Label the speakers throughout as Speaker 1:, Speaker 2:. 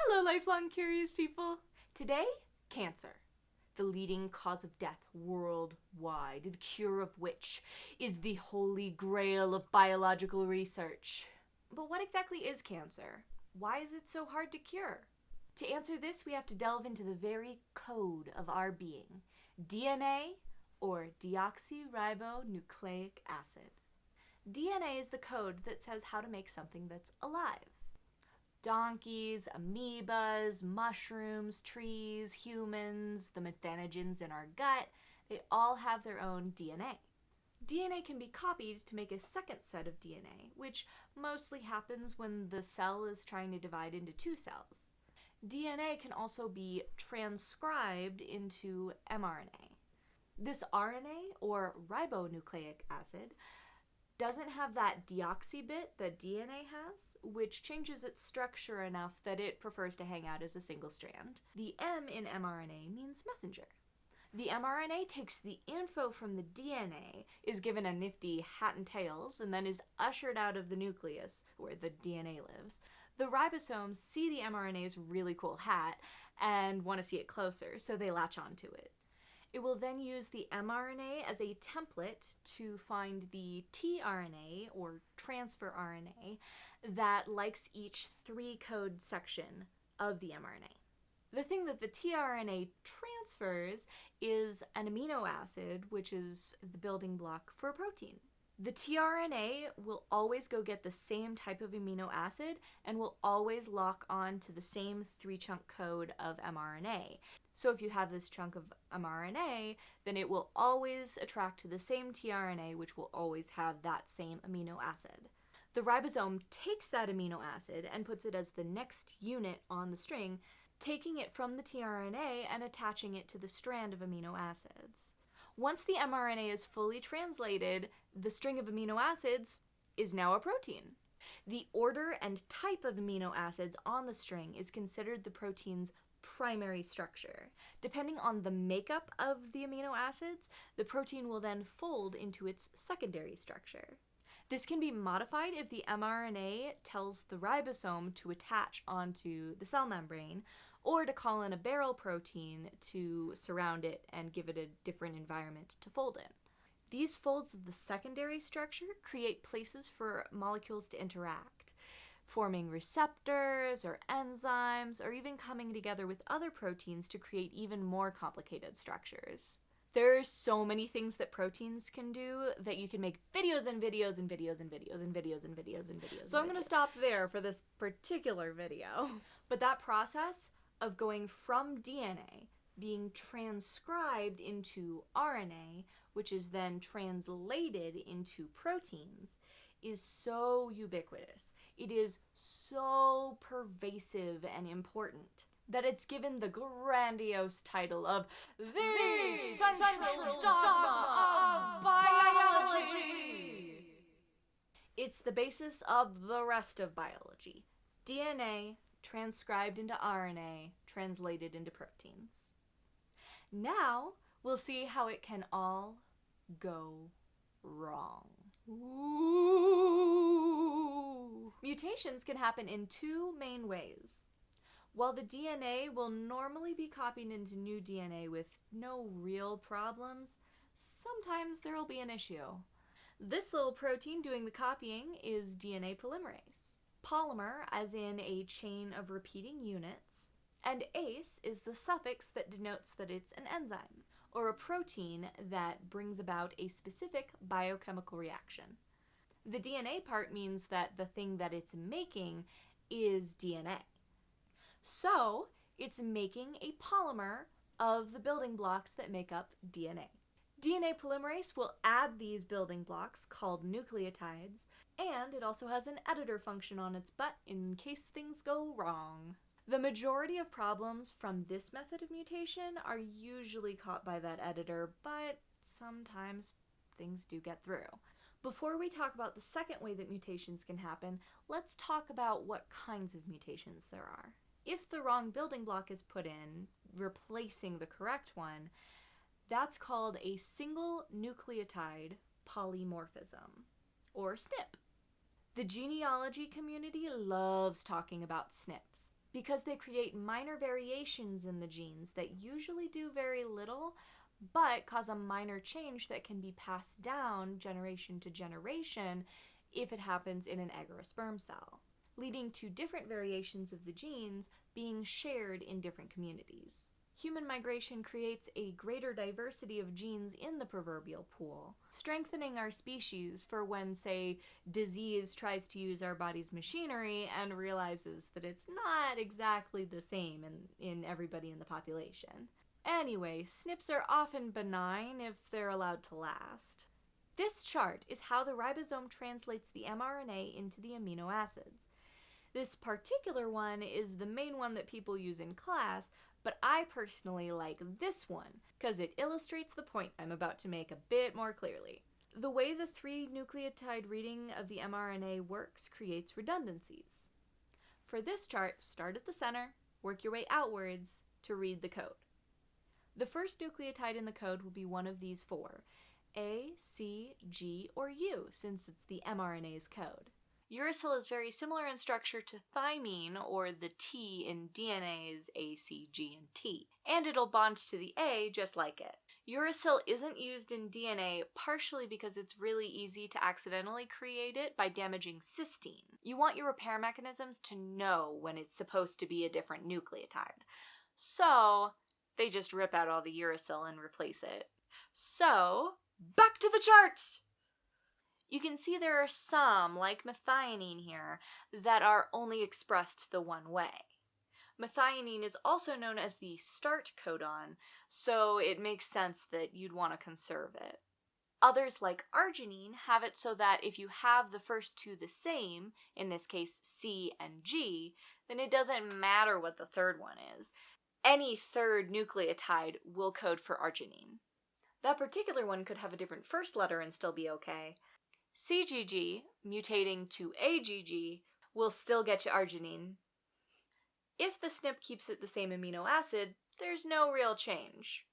Speaker 1: Hello, lifelong curious people. Today, cancer. The leading cause of death worldwide, the cure of which is the holy grail of biological research. But what exactly is cancer? Why is it so hard to cure? To answer this, we have to delve into the very code of our being, DNA, or deoxyribonucleic acid. DNA is the code that says how to make something that's alive. Donkeys, amoebas, mushrooms, trees, humans, the methanogens in our gut, they all have their own DNA. DNA can be copied to make a second set of DNA, which mostly happens when the cell is trying to divide into two cells. DNA can also be transcribed into mRNA. This RNA, or ribonucleic acid, doesn't have that deoxy bit that DNA has, which changes its structure enough that it prefers to hang out as a single strand. The M in mRNA means messenger. The mRNA takes the info from the DNA, is given a nifty hat and tails, and then is ushered out of the nucleus, where the DNA lives. The ribosomes see the mRNA's really cool hat and want to see it closer, so they latch onto it. It will then use the mRNA as a template to find the tRNA, or transfer RNA, that likes each 3-code section of the mRNA. The thing that the tRNA transfers is an amino acid, which is the building block for a protein. The tRNA will always go get the same type of amino acid and will always lock on to the same 3-chunk code of mRNA. So if you have this chunk of mRNA, then it will always attract to the same tRNA, which will always have that same amino acid. The ribosome takes that amino acid and puts it as the next unit on the string, taking it from the tRNA and attaching it to the strand of amino acids. Once the mRNA is fully translated, the string of amino acids is now a protein. The order and type of amino acids on the string is considered the protein's primary structure. Depending on the makeup of the amino acids, the protein will then fold into its secondary structure. This can be modified if the mRNA tells the ribosome to attach onto the cell membrane, or to call in a barrel protein to surround it and give it a different environment to fold in. These folds of the secondary structure create places for molecules to interact, forming receptors or enzymes, or even coming together with other proteins to create even more complicated structures. There are so many things that proteins can do that you can make videos and videos and videos and videos and videos and videos and videos. So I'm going to stop there for this particular video. But that process of going from DNA, being transcribed into RNA, which is then translated into proteins, is so ubiquitous. It is so pervasive and important that it's given the grandiose title of the Central Dogma of Biology. It's the basis of the rest of biology. DNA transcribed into RNA, translated into proteins. Now, we'll see how it can all go wrong. Ooh. Mutations can happen in 2 main ways. While the DNA will normally be copied into new DNA with no real problems, sometimes there will be an issue. This little protein doing the copying is DNA polymerase. Polymer, as in a chain of repeating units, and ase is the suffix that denotes that it's an enzyme, or a protein that brings about a specific biochemical reaction. The DNA part means that the thing that it's making is DNA. So, it's making a polymer of the building blocks that make up DNA. DNA polymerase will add these building blocks, called nucleotides, and it also has an editor function on its butt in case things go wrong. The majority of problems from this method of mutation are usually caught by that editor, but sometimes things do get through. Before we talk about the second way that mutations can happen, let's talk about what kinds of mutations there are. If the wrong building block is put in, replacing the correct one, that's called a single nucleotide polymorphism, or SNP. The genealogy community loves talking about SNPs. because they create minor variations in the genes that usually do very little, but cause a minor change that can be passed down generation to generation if it happens in an egg or a sperm cell, leading to different variations of the genes being shared in different communities. Human migration creates a greater diversity of genes in the proverbial pool, strengthening our species for when, say, disease tries to use our body's machinery and realizes that it's not exactly the same in everybody in the population. Anyway, SNPs are often benign if they're allowed to last. This chart is how the ribosome translates the mRNA into the amino acids. This particular one is the main one that people use in class, but I personally like this one because it illustrates the point I'm about to make a bit more clearly. The way the 3 nucleotide reading of the mRNA works creates redundancies. For this chart, start at the center, work your way outwards to read the code. The first nucleotide in the code will be one of these 4, A, C, G, or U, since it's the mRNA's code. Uracil is very similar in structure to thymine, or the T in DNA's A, C, G, and T, and it'll bond to the A just like it. Uracil isn't used in DNA partially because it's really easy to accidentally create it by damaging cysteine. You want your repair mechanisms to know when it's supposed to be a different nucleotide. So they just rip out all the uracil and replace it. So, back to the charts! You can see there are some, like methionine here, that are only expressed the one way. Methionine is also known as the start codon, so it makes sense that you'd want to conserve it. Others, like arginine, have it so that if you have the first 2 the same, in this case C and G, then it doesn't matter what the third one is. Any third nucleotide will code for arginine. That particular one could have a different first letter and still be okay. CGG, mutating to AGG, will still get you arginine. If the SNP keeps it the same amino acid, there's no real change.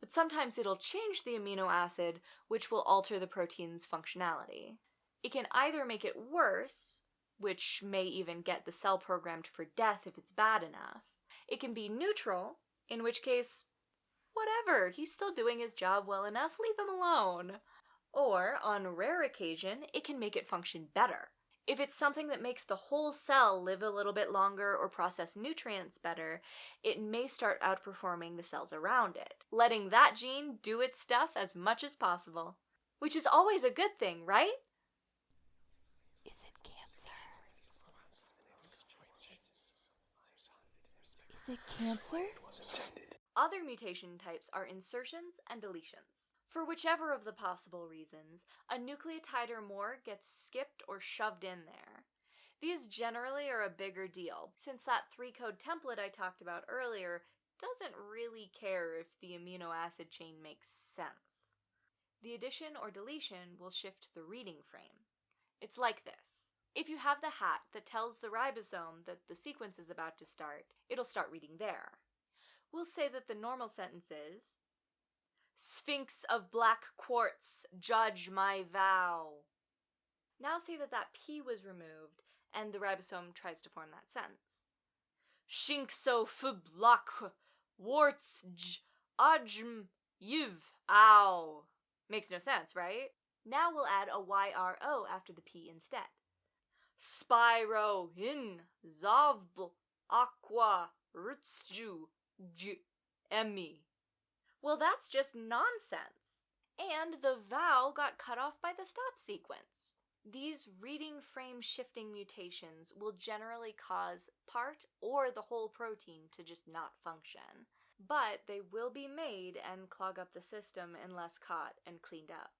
Speaker 1: But sometimes it'll change the amino acid, which will alter the protein's functionality. It can either make it worse, which may even get the cell programmed for death if it's bad enough. It can be neutral, in which case, whatever, he's still doing his job well enough, leave him alone. Or, on rare occasion, it can make it function better. If it's something that makes the whole cell live a little bit longer or process nutrients better, it may start outperforming the cells around it, letting that gene do its stuff as much as possible. Which is always a good thing, right?
Speaker 2: Is it cancer? Is it cancer?
Speaker 1: Other mutation types are insertions and deletions. For whichever of the possible reasons, a nucleotide or more gets skipped or shoved in there. These generally are a bigger deal, since that 3-code template I talked about earlier doesn't really care if the amino acid chain makes sense. The addition or deletion will shift the reading frame. It's like this. If you have the hat that tells the ribosome that the sequence is about to start, it'll start reading there. We'll say that the normal sentence is, Sphinx of black quartz, judge my vow. Now say that P was removed, and the ribosome tries to form that sentence. Shinxo f black warts ajm yiv ow. Makes no sense, right? Now we'll add a YRO after the P instead. Spyro in zavbl aqua rtsju emi. Well, that's just nonsense. And the vowel got cut off by the stop sequence. These reading frame shifting mutations will generally cause part or the whole protein to just not function. But they will be made and clog up the system unless caught and cleaned up.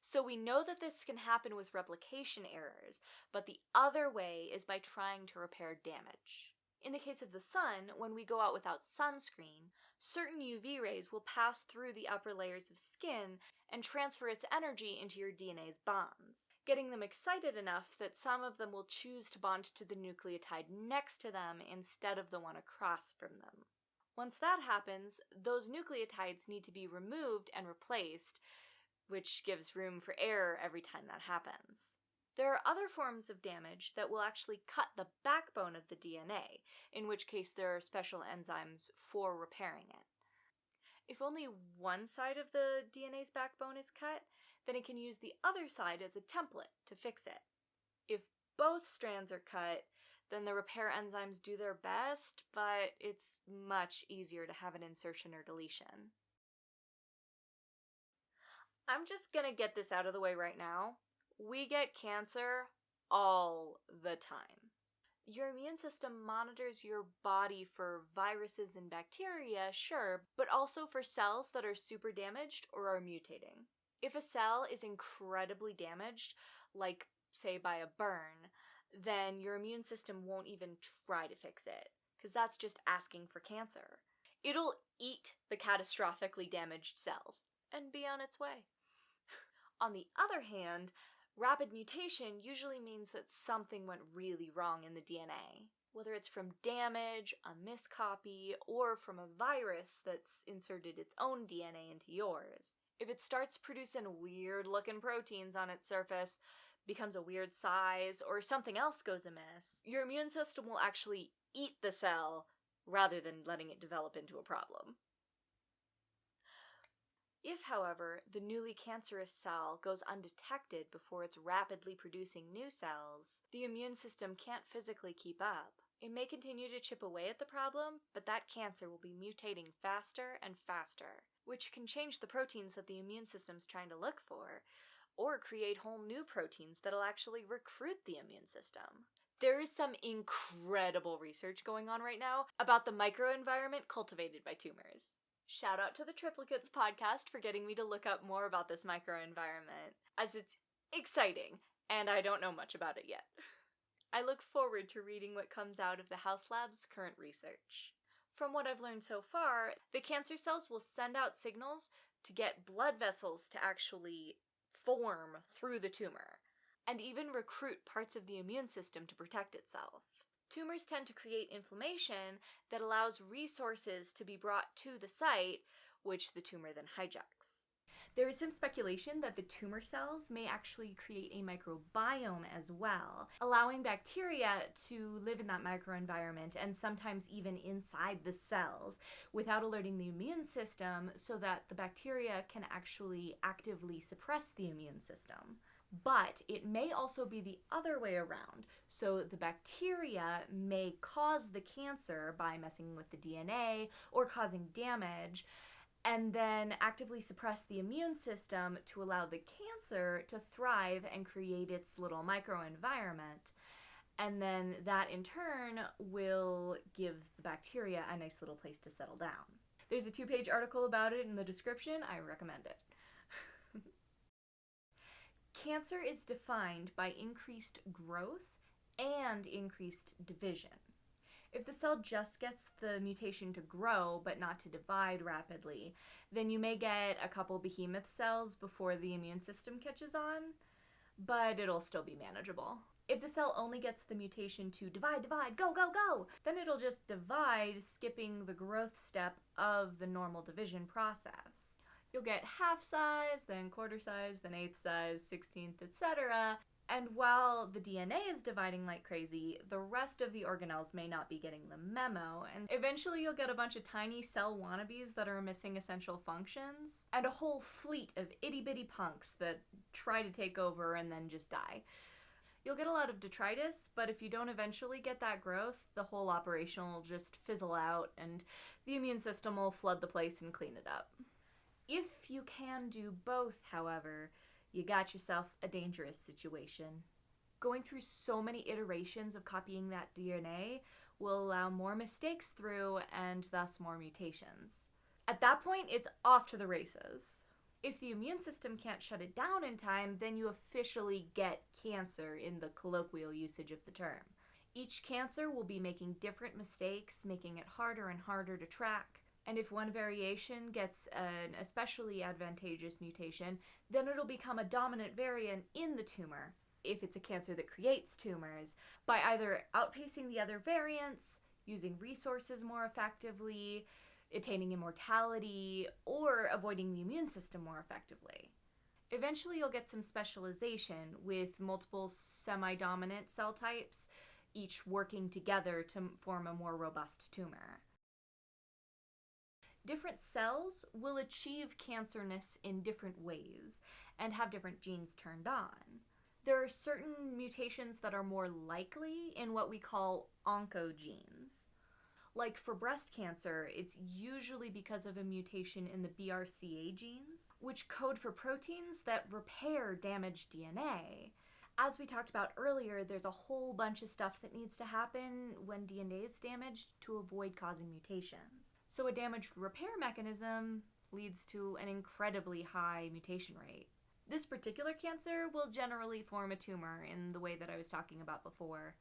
Speaker 1: So we know that this can happen with replication errors, but the other way is by trying to repair damage. In the case of the sun, when we go out without sunscreen, certain UV rays will pass through the upper layers of skin and transfer its energy into your DNA's bonds, getting them excited enough that some of them will choose to bond to the nucleotide next to them instead of the one across from them. Once that happens, those nucleotides need to be removed and replaced, which gives room for error every time that happens. There are other forms of damage that will actually cut the backbone of the DNA, in which case there are special enzymes for repairing it. If only one side of the DNA's backbone is cut, then it can use the other side as a template to fix it. If both strands are cut, then the repair enzymes do their best, but it's much easier to have an insertion or deletion. I'm just gonna get this out of the way right now. We get cancer all the time. Your immune system monitors your body for viruses and bacteria, sure, but also for cells that are super damaged or are mutating. If a cell is incredibly damaged, like, say, by a burn, then your immune system won't even try to fix it, because that's just asking for cancer. It'll eat the catastrophically damaged cells and be on its way. On the other hand, rapid mutation usually means that something went really wrong in the DNA. Whether it's from damage, a miscopy, or from a virus that's inserted its own DNA into yours. If it starts producing weird-looking proteins on its surface, becomes a weird size, or something else goes amiss, your immune system will actually eat the cell rather than letting it develop into a problem. If, however, the newly cancerous cell goes undetected before it's rapidly producing new cells, the immune system can't physically keep up. It may continue to chip away at the problem, but that cancer will be mutating faster and faster, which can change the proteins that the immune system's trying to look for, or create whole new proteins that'll actually recruit the immune system. There is some incredible research going on right now about the microenvironment cultivated by tumors. Shout out to the Triplicates podcast for getting me to look up more about this microenvironment, as it's exciting, and I don't know much about it yet. I look forward to reading what comes out of the House Lab's current research. From what I've learned so far, the cancer cells will send out signals to get blood vessels to actually form through the tumor, and even recruit parts of the immune system to protect itself. Tumors tend to create inflammation that allows resources to be brought to the site, which the tumor then hijacks. There is some speculation that the tumor cells may actually create a microbiome as well, allowing bacteria to live in that microenvironment and sometimes even inside the cells without alerting the immune system, so that the bacteria can actually actively suppress the immune system. But it may also be the other way around. So the bacteria may cause the cancer by messing with the DNA or causing damage, and then actively suppress the immune system to allow the cancer to thrive and create its little microenvironment. And then that in turn will give the bacteria a nice little place to settle down. There's a 2-page article about it in the description. I recommend it. Cancer is defined by increased growth and increased division. If the cell just gets the mutation to grow but not to divide rapidly, then you may get a couple behemoth cells before the immune system catches on, but it'll still be manageable. If the cell only gets the mutation to divide, go, then it'll just divide, skipping the growth step of the normal division process. You'll get half size, then quarter size, then eighth size, 16th, etc. And while the DNA is dividing like crazy, the rest of the organelles may not be getting the memo, and eventually you'll get a bunch of tiny cell wannabes that are missing essential functions, and a whole fleet of itty-bitty punks that try to take over and then just die. You'll get a lot of detritus, but if you don't eventually get that growth, the whole operation will just fizzle out, and the immune system will flood the place and clean it up. If you can do both, however, you got yourself a dangerous situation. Going through so many iterations of copying that DNA will allow more mistakes through and thus more mutations. At that point, it's off to the races. If the immune system can't shut it down in time, then you officially get cancer in the colloquial usage of the term. Each cancer will be making different mistakes, making it harder and harder to track. And if one variation gets an especially advantageous mutation, then it'll become a dominant variant in the tumor, if it's a cancer that creates tumors, by either outpacing the other variants, using resources more effectively, attaining immortality, or avoiding the immune system more effectively. Eventually you'll get some specialization with multiple semi-dominant cell types, each working together to form a more robust tumor. Different cells will achieve cancerness in different ways and have different genes turned on. There are certain mutations that are more likely in what we call oncogenes. Like for breast cancer, it's usually because of a mutation in the BRCA genes, which code for proteins that repair damaged DNA. As we talked about earlier, there's a whole bunch of stuff that needs to happen when DNA is damaged to avoid causing mutations. So a damaged repair mechanism leads to an incredibly high mutation rate. This particular cancer will generally form a tumor in the way that I was talking about before.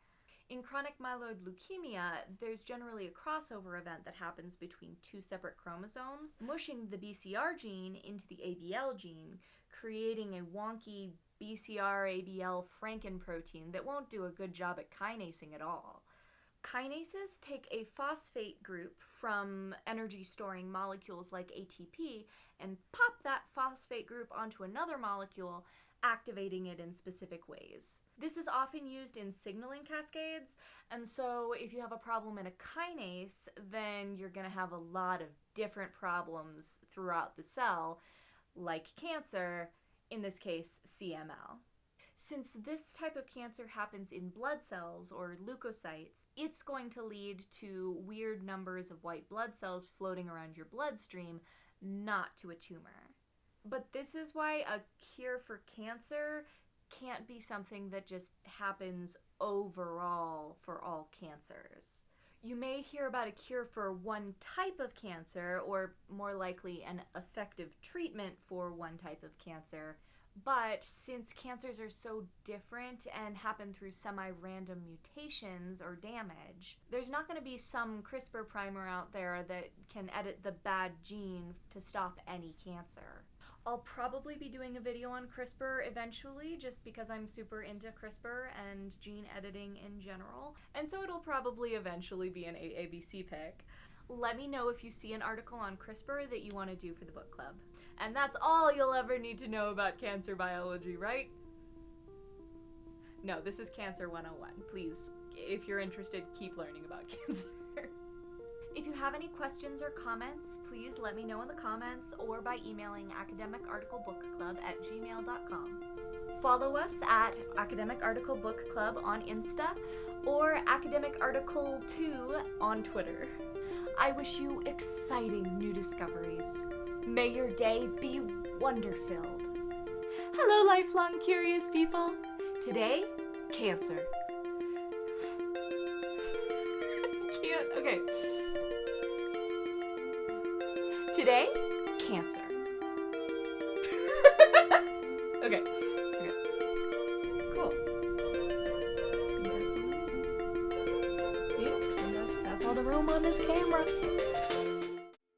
Speaker 1: In chronic myeloid leukemia, there's generally a crossover event that happens between two separate chromosomes, mushing the BCR gene into the ABL gene, creating a wonky BCR-ABL frankenprotein that won't do a good job at kinasing at all. Kinases take a phosphate group from energy-storing molecules like ATP and pop that phosphate group onto another molecule, activating it in specific ways. This is often used in signaling cascades, and so if you have a problem in a kinase, then you're going to have a lot of different problems throughout the cell, like cancer, in this case, CML. Since this type of cancer happens in blood cells or leukocytes, it's going to lead to weird numbers of white blood cells floating around your bloodstream, not to a tumor. But this is why a cure for cancer can't be something that just happens overall for all cancers. You may hear about a cure for one type of cancer, or more likely an effective treatment for one type of cancer, but since cancers are so different and happen through semi-random mutations or damage, there's not going to be some CRISPR primer out there that can edit the bad gene to stop any cancer. I'll probably be doing a video on CRISPR eventually, just because I'm super into CRISPR and gene editing in general, and so it'll probably eventually be an AABC pick. Let me know if you see an article on CRISPR that you want to do for the book club. And that's all you'll ever need to know about cancer biology, right? No, this is Cancer 101. Please, if you're interested, keep learning about cancer. If you have any questions or comments, please let me know in the comments or by emailing academicarticlebookclub@gmail.com. Follow us at Academic Article Book Club on Insta or Academic Article 2 on Twitter. I wish you exciting new discoveries. May your day be wonder-filled. Hello, lifelong curious people. Today, cancer. Okay. Today, cancer. Okay. Cool. That's all the room on this camera.